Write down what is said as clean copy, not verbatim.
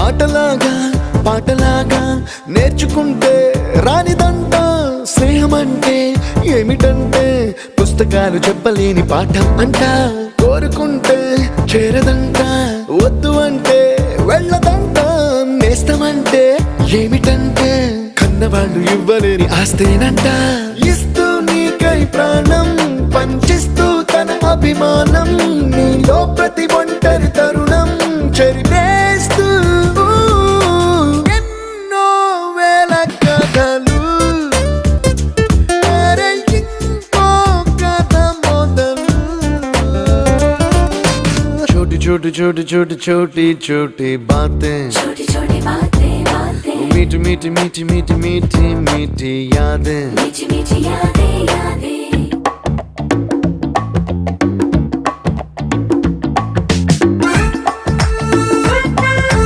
ఆటలాగా పాటలాగా నేర్చుకుంటే రానిదంట స్నేహం అంటే ఏమిటంటే పుస్తకాలు చెప్పలేని పాఠం అంట కోరుకుంటే చేరదంట వద్దు అంటే వెళ్ళదంట నేస్తమంటే ఏమిటంటే కన్నవాళ్ళు ఇవ్వలేని ఆస్తేనంట ఇస్తూ నీకై ప్రాణం పంచిస్తూ తన అభిమానం నీలో ప్రతి ఒంటరి తరుణం చెరిపేస్తూ ఎన్నో వేల కథలు అరే ఇంకో కథ మొదలు छोटी छोटी छोटी छोटी छोटी छोटी बातें छोटी छोटी बातें बातें मीठी मीठी मीठी मीठी मीठी मीठी यादें मीठी मीठी यादें यादें